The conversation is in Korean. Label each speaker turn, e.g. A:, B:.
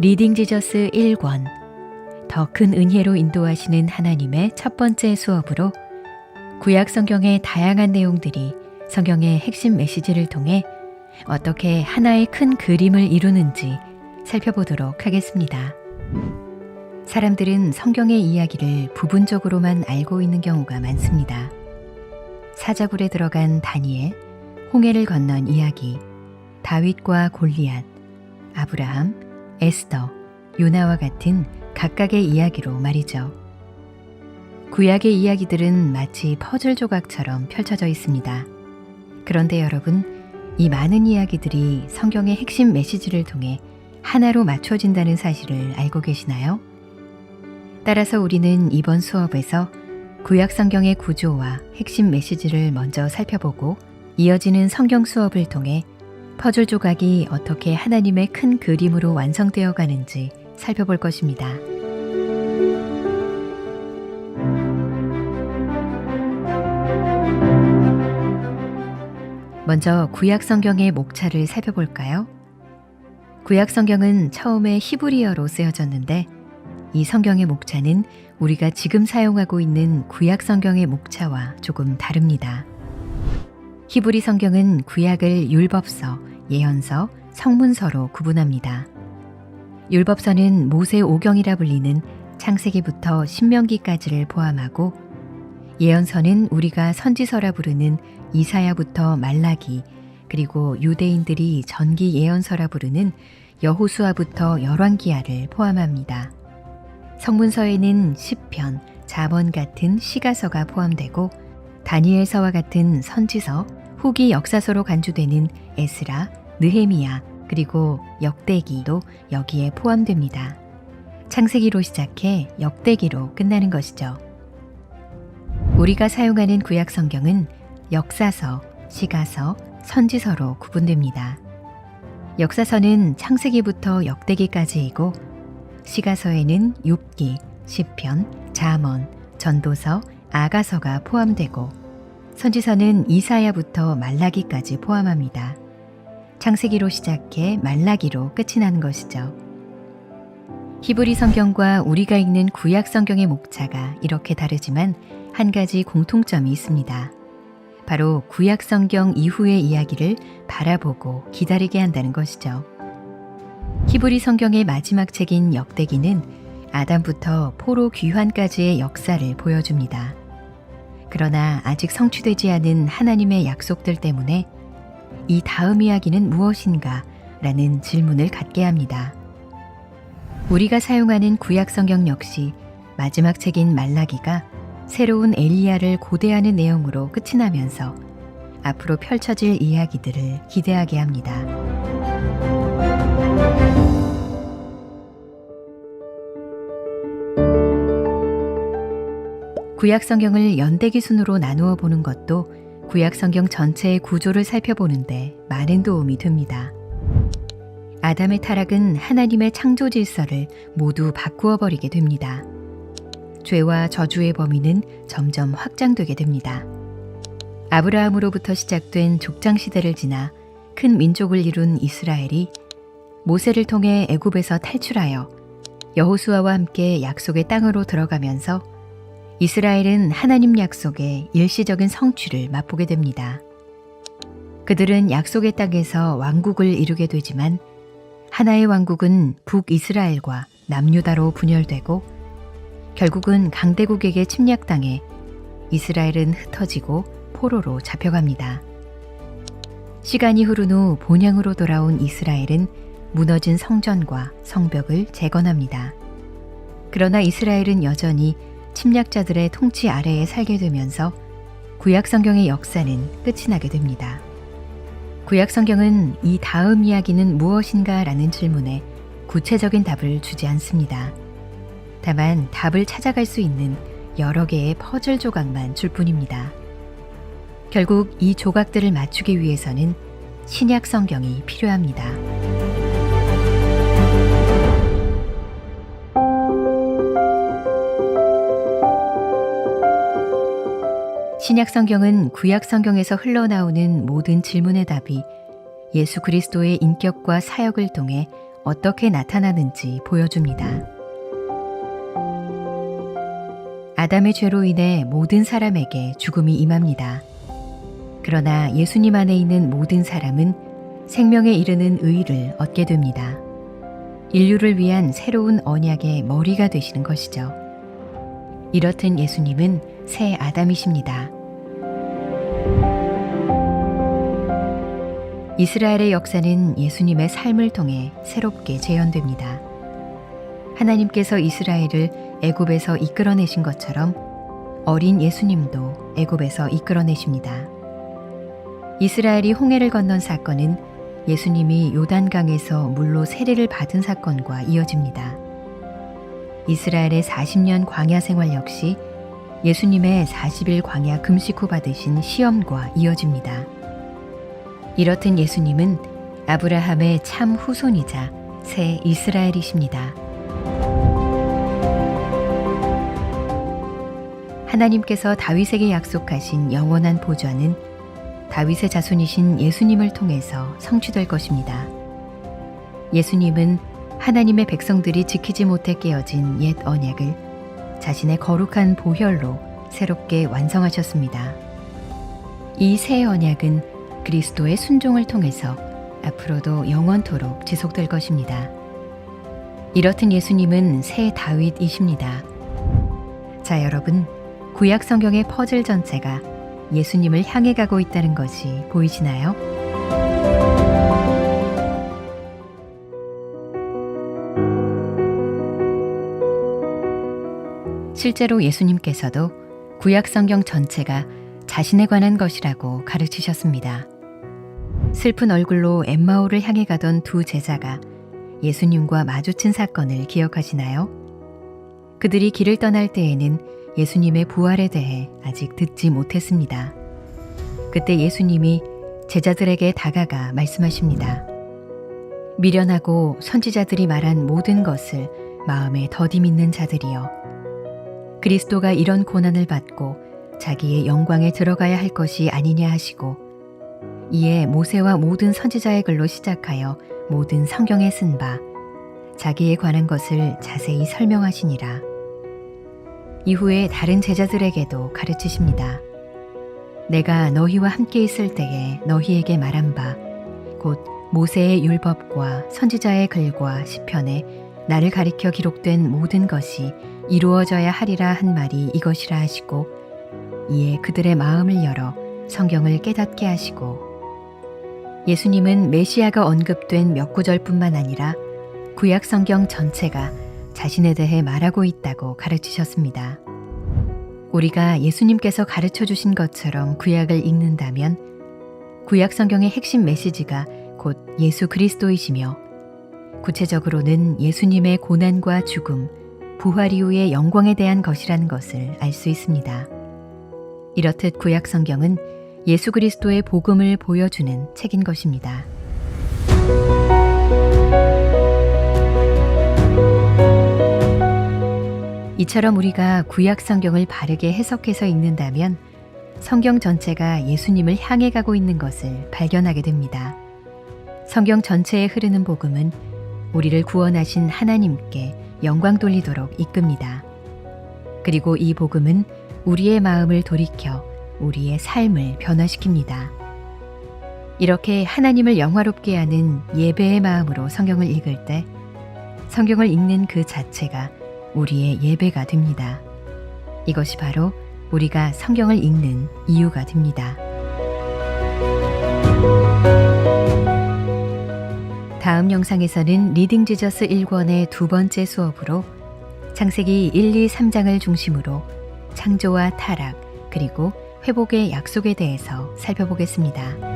A: 리딩 지저스 1권 더 큰 은혜로 인도하시는 하나님의 첫 번째 수업으로 구약 성경의 다양한 내용들이 성경의 핵심 메시지를 통해 어떻게 하나의 큰 그림을 이루는지 살펴보도록 하겠습니다. 사람들은 성경의 이야기를 부분적으로만 알고 있는 경우가 많습니다. 사자굴에 들어간 다니엘, 홍해를 건넌 이야기, 다윗과 골리앗, 아브라함, 에스더, 요나와 같은 각각의 이야기로 말이죠. 구약의 이야기들은 마치 퍼즐 조각처럼 펼쳐져 있습니다. 그런데 여러분, 이 많은 이야기들이 성경의 핵심 메시지를 통해 하나로 맞춰진다는 사실을 알고 계시나요? 따라서 우리는 이번 수업에서 구약 성경의 구조와 핵심 메시지를 먼저 살펴보고 이어지는 성경 수업을 통해 퍼즐 조각이 어떻게 하나님의 큰 그림으로 완성되어 가는지 살펴볼 것입니다. 먼저 구약 성경의 목차를 살펴볼까요? 구약 성경은 처음에 히브리어로 쓰여졌는데 이 성경의 목차는 우리가 지금 사용하고 있는 구약 성경의 목차와 조금 다릅니다. 히브리 성경은 구약을 율법서, 예언서, 성문서로 구분합니다. 율법서는 모세 오경이라 불리는 창세기부터 신명기까지를 포함하고 예언서는 우리가 선지서라 부르는 이사야부터 말라기, 그리고 유대인들이 전기 예언서라 부르는 여호수아부터 열왕기하를 포함합니다. 성문서에는 시편, 잠언 같은 시가서가 포함되고 다니엘서와 같은 선지서, 후기 역사서로 간주되는 에스라, 느헤미야, 그리고 역대기도 여기에 포함됩니다. 창세기로 시작해 역대기로 끝나는 것이죠. 우리가 사용하는 구약 성경은 역사서, 시가서, 선지서로 구분됩니다. 역사서는 창세기부터 역대기까지이고 시가서에는 욥기, 시편, 잠언, 전도서, 아가서가 포함되고 선지서는 이사야부터 말라기까지 포함합니다. 창세기로 시작해 말라기로 끝이 나는 것이죠. 히브리 성경과 우리가 읽는 구약 성경의 목차가 이렇게 다르지만 한 가지 공통점이 있습니다. 바로 구약 성경 이후의 이야기를 바라보고 기다리게 한다는 것이죠. 히브리 성경의 마지막 책인 역대기는 아담부터 포로 귀환까지의 역사를 보여줍니다. 그러나 아직 성취되지 않은 하나님의 약속들 때문에 이 다음 이야기는 무엇인가? 라는 질문을 갖게 합니다. 우리가 사용하는 구약 성경 역시 마지막 책인 말라기가 새로운 엘리야를 고대하는 내용으로 끝이 나면서 앞으로 펼쳐질 이야기들을 기대하게 합니다. 구약 성경을 연대기 순으로 나누어 보는 것도 구약 성경 전체의 구조를 살펴보는데 많은 도움이 됩니다. 아담의 타락은 하나님의 창조 질서를 모두 바꾸어 버리게 됩니다. 죄와 저주의 범위는 점점 확장되게 됩니다. 아브라함으로부터 시작된 족장 시대를 지나 큰 민족을 이룬 이스라엘이 모세를 통해 애굽에서 탈출하여 여호수아와 함께 약속의 땅으로 들어가면서 이스라엘은 하나님 약속의 일시적인 성취를 맛보게 됩니다. 그들은 약속의 땅에서 왕국을 이루게 되지만 하나의 왕국은 북이스라엘과 남유다로 분열되고 결국은 강대국에게 침략당해 이스라엘은 흩어지고 포로로 잡혀갑니다. 시간이 흐른 후 본향으로 돌아온 이스라엘은 무너진 성전과 성벽을 재건합니다. 그러나 이스라엘은 여전히 침략자들의 통치 아래에 살게 되면서 구약 성경의 역사는 끝이 나게 됩니다. 구약 성경은 이 다음 이야기는 무엇인가? 라는 질문에 구체적인 답을 주지 않습니다. 다만 답을 찾아갈 수 있는 여러 개의 퍼즐 조각만 줄 뿐입니다. 결국 이 조각들을 맞추기 위해서는 신약 성경이 필요합니다. 신약 성경은 구약 성경에서 흘러나오는 모든 질문의 답이 예수 그리스도의 인격과 사역을 통해 어떻게 나타나는지 보여줍니다. 아담의 죄로 인해 모든 사람에게 죽음이 임합니다. 그러나 예수님 안에 있는 모든 사람은 생명에 이르는 의를 얻게 됩니다. 인류를 위한 새로운 언약의 머리가 되시는 것이죠. 이렇듯 예수님은 새 아담이십니다. 이스라엘의 역사는 예수님의 삶을 통해 새롭게 재현됩니다. 하나님께서 이스라엘을 애굽에서 이끌어내신 것처럼 어린 예수님도 애굽에서 이끌어내십니다. 이스라엘이 홍해를 건넌 사건은 예수님이 요단강에서 물로 세례를 받은 사건과 이어집니다. 이스라엘의 40년 광야 생활 역시 예수님의 40일 광야 금식 후 받으신 시험과 이어집니다. 이렇듯 예수님은 아브라함의 참 후손이자 새 이스라엘이십니다. 하나님께서 다윗에게 약속하신 영원한 보좌는 다윗의 자손이신 예수님을 통해서 성취될 것입니다. 예수님은 하나님의 백성들이 지키지 못해 깨어진 옛 언약을 자신의 거룩한 보혈로 새롭게 완성하셨습니다. 이 새 언약은 그리스도의 순종을 통해서 앞으로도 영원토록 지속될 것입니다. 이렇듯 예수님은 새 다윗이십니다. 자, 여러분, 구약 성경의 퍼즐 전체가 예수님을 향해 가고 있다는 것이 보이시나요? 실제로 예수님께서도 구약 성경 전체가 자신에 관한 것이라고 가르치셨습니다. 슬픈 얼굴로 엠마오를 향해 가던 두 제자가 예수님과 마주친 사건을 기억하시나요? 그들이 길을 떠날 때에는 예수님의 부활에 대해 아직 듣지 못했습니다. 그때 예수님이 제자들에게 다가가 말씀하십니다. 미련하고 선지자들이 말한 모든 것을 마음에 더디 믿는 자들이여, 그리스도가 이런 고난을 받고 자기의 영광에 들어가야 할 것이 아니냐 하시고, 이에 모세와 모든 선지자의 글로 시작하여 모든 성경에 쓴 바 자기에 관한 것을 자세히 설명하시니라. 이후에 다른 제자들에게도 가르치십니다. 내가 너희와 함께 있을 때에 너희에게 말한 바 곧 모세의 율법과 선지자의 글과 시편에 나를 가리켜 기록된 모든 것이 이루어져야 하리라 한 말이 이것이라 하시고, 이에 그들의 마음을 열어 성경을 깨닫게 하시고, 예수님은 메시아가 언급된 몇 구절뿐만 아니라 구약 성경 전체가 자신에 대해 말하고 있다고 가르치셨습니다. 우리가 예수님께서 가르쳐 주신 것처럼 구약을 읽는다면 구약 성경의 핵심 메시지가 곧 예수 그리스도이시며, 구체적으로는 예수님의 고난과 죽음, 부활 이후의 영광에 대한 것이라는 것을 알 수 있습니다. 이렇듯 구약 성경은 예수 그리스도의 복음을 보여주는 책인 것입니다. 이처럼 우리가 구약 성경을 바르게 해석해서 읽는다면 성경 전체가 예수님을 향해 가고 있는 것을 발견하게 됩니다. 성경 전체에 흐르는 복음은 우리를 구원하신 하나님께 영광 돌리도록 이끕니다. 그리고 이 복음은 우리의 마음을 돌이켜 우리의 삶을 변화시킵니다. 이렇게 하나님을 영화롭게 하는 예배의 마음으로 성경을 읽을 때 성경을 읽는 그 자체가 우리의 예배가 됩니다. 이것이 바로 우리가 성경을 읽는 이유가 됩니다. 다음 영상에서는 리딩 지저스 1권의 두 번째 수업으로 창세기 1, 2, 3장을 중심으로 창조와 타락 그리고 회복의 약속에 대해서 살펴보겠습니다.